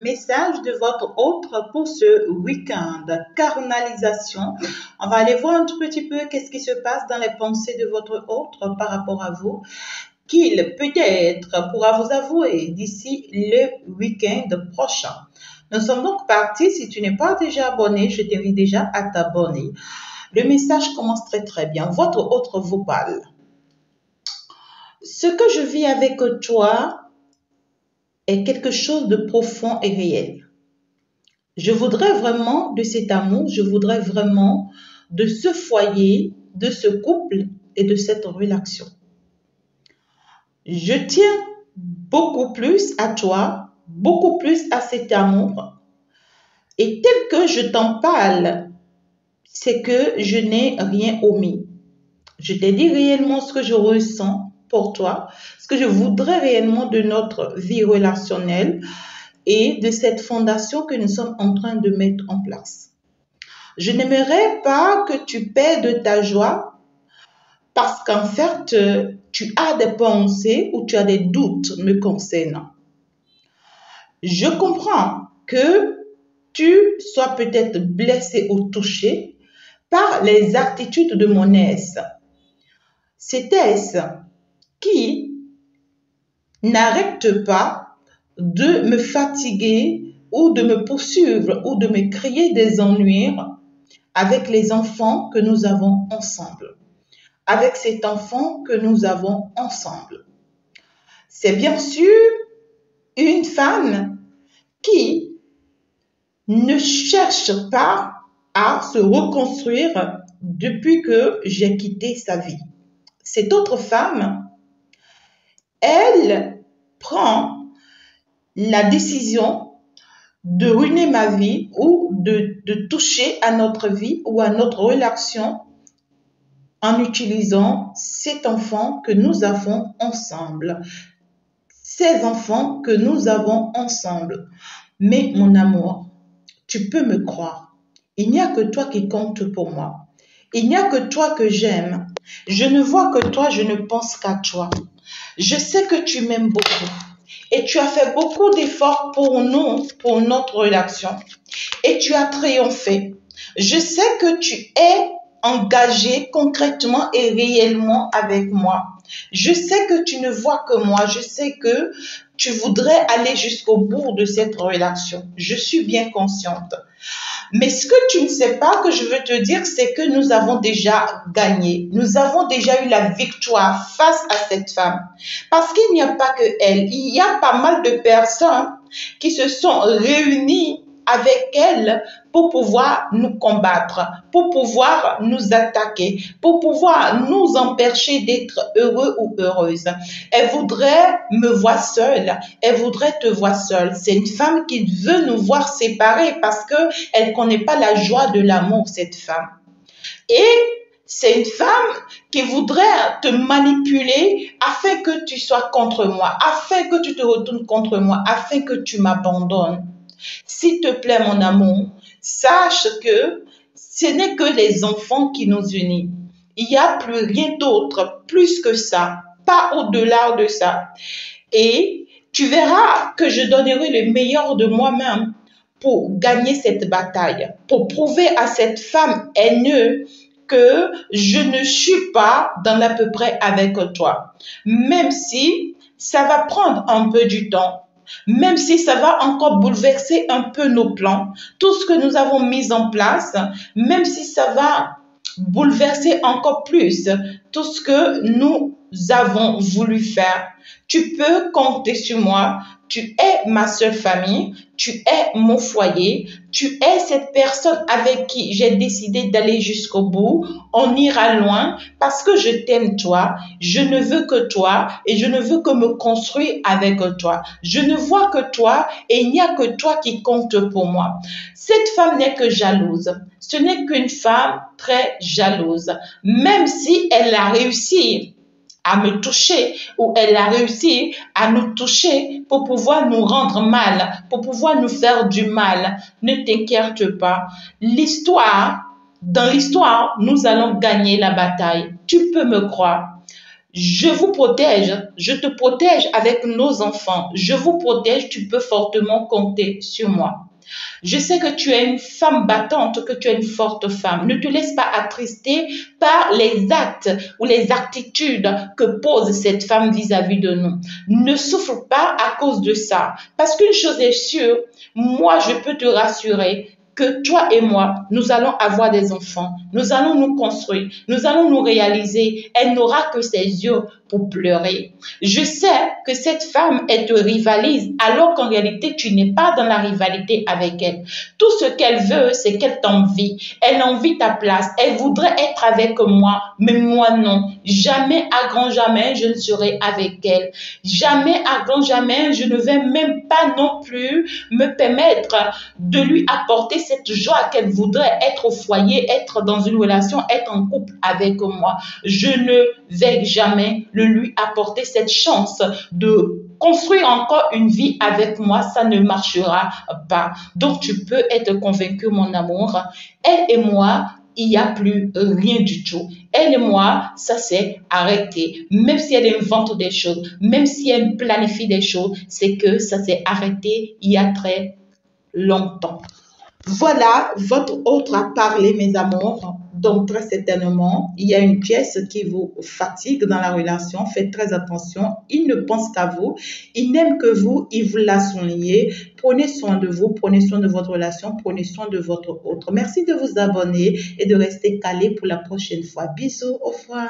Message de votre autre pour ce week-end. Carnalisation. On va aller voir un tout petit peu qu'est-ce qui se passe dans les pensées de votre autre par rapport à vous, qu'il peut-être pourra vous avouer d'ici le week-end prochain. Nous sommes donc partis. Si tu n'es pas déjà abonné, je t'invite déjà à t'abonner. Le message commence très bien. Votre autre vous parle. Ce que je vis avec toi est quelque chose de profond et réel. Je voudrais vraiment de cet amour, je voudrais vraiment de ce foyer, de ce couple et de cette relation. Je tiens beaucoup plus à toi, beaucoup plus à cet amour. Et tel que je t'en parle, c'est que je n'ai rien omis. Je t'ai dit réellement ce que je ressens pour toi, ce que je voudrais réellement de notre vie relationnelle et de cette fondation que nous sommes en train de mettre en place. Je n'aimerais pas que tu perdes ta joie parce qu'en fait, tu as des pensées ou tu as des doutes me concernant. Je comprends que tu sois peut-être blessé ou touché par les attitudes de mon ex. Cet ex qui n'arrête pas de me fatiguer ou de me poursuivre ou de me créer des ennuis avec les enfants que nous avons ensemble, avec cet enfant que nous avons ensemble. C'est bien sûr une femme qui ne cherche pas à se reconstruire depuis que j'ai quitté sa vie. Cette autre femme, elle prend la décision de ruiner ma vie ou de toucher à notre vie ou à notre relation en utilisant cet enfant que nous avons ensemble. Ces enfants que nous avons ensemble. Mais mon amour, tu peux me croire. Il n'y a que toi qui compte pour moi. Il n'y a que toi que j'aime. Je ne vois que toi, je ne pense qu'à toi. Je sais que tu m'aimes beaucoup. Et tu as fait beaucoup d'efforts pour nous, pour notre relation. Et tu as triomphé. Je sais que tu es engagé concrètement et réellement avec moi. Je sais que tu ne vois que moi. Je sais que tu voudrais aller jusqu'au bout de cette relation. Je suis bien consciente. Mais ce que tu ne sais pas que je veux te dire, c'est que nous avons déjà gagné. Nous avons déjà eu la victoire face à cette femme. Parce qu'il n'y a pas que elle. Il y a pas mal de personnes qui se sont réunies avec elle pour pouvoir nous combattre, pour pouvoir nous attaquer, pour pouvoir nous empêcher d'être heureux ou heureuses. Elle voudrait me voir seule, elle voudrait te voir seule. C'est une femme qui veut nous voir séparés parce qu'elle ne connaît pas la joie de l'amour, cette femme. Et c'est une femme qui voudrait te manipuler afin que tu sois contre moi, afin que tu te retournes contre moi, afin que tu m'abandonnes. S'il te plaît, mon amour, sache que ce n'est que les enfants qui nous unissent. Il n'y a plus rien d'autre, plus que ça, pas au-delà de ça. Et tu verras que je donnerai le meilleur de moi-même pour gagner cette bataille, pour prouver à cette femme haineuse que je ne suis pas dans l'à peu près avec toi. Même si ça va prendre un peu du temps, même si ça va encore bouleverser un peu nos plans, tout ce que nous avons mis en place, même si ça va bouleverser encore plus tout ce que nous avons voulu faire. Tu peux compter sur moi. Tu es ma seule famille. Tu es mon foyer. Tu es cette personne avec qui j'ai décidé d'aller jusqu'au bout. On ira loin parce que je t'aime toi. Je ne veux que toi et je ne veux que me construire avec toi. Je ne vois que toi et il n'y a que toi qui compte pour moi. Cette femme n'est que jalouse. Ce n'est qu'une femme très jalouse. Même si elle a réussi à me toucher ou elle a réussi à nous toucher pour pouvoir nous rendre mal, pour pouvoir nous faire du mal. Ne t'inquiète pas. Dans l'histoire, nous allons gagner la bataille. Tu peux me croire. Je vous protège, je te protège avec nos enfants. Je vous protège, tu peux fortement compter sur moi. Je sais que tu es une femme battante, que tu es une forte femme. Ne te laisse pas attrister par les actes ou les attitudes que pose cette femme vis-à-vis de nous. Ne souffre pas à cause de ça. Parce qu'une chose est sûre, moi je peux te rassurer que toi et moi, nous allons avoir des enfants, nous allons nous construire, nous allons nous réaliser. Elle n'aura que ses yeux pour pleurer. Je sais que cette femme, elle te rivalise, alors qu'en réalité, tu n'es pas dans la rivalité avec elle. Tout ce qu'elle veut, c'est qu'elle t'envie. Elle envie ta place. Elle voudrait être avec moi, mais moi non. Jamais, à grand jamais, je ne serai avec elle. Jamais, à grand jamais, je ne vais même pas non plus me permettre de lui apporter cette joie qu'elle voudrait être au foyer, être dans une relation, être en couple avec moi. Je ne vais jamais lui apporter cette chance de construire encore une vie avec moi, ça ne marchera pas. Donc tu peux être convaincu, mon amour, elle et moi, il n'y a plus rien du tout. Elle et moi, ça s'est arrêté. Même si elle invente des choses, même si elle planifie des choses, c'est que ça s'est arrêté il y a très longtemps. Voilà, votre autre a parlé, mes amours. Donc, très certainement, il y a une pièce qui vous fatigue dans la relation. Faites très attention. Il ne pense qu'à vous. Il n'aime que vous. Il vous l'a souligné. Prenez soin de vous. Prenez soin de votre relation. Prenez soin de votre autre. Merci de vous abonner et de rester calé pour la prochaine fois. Bisous. Au revoir.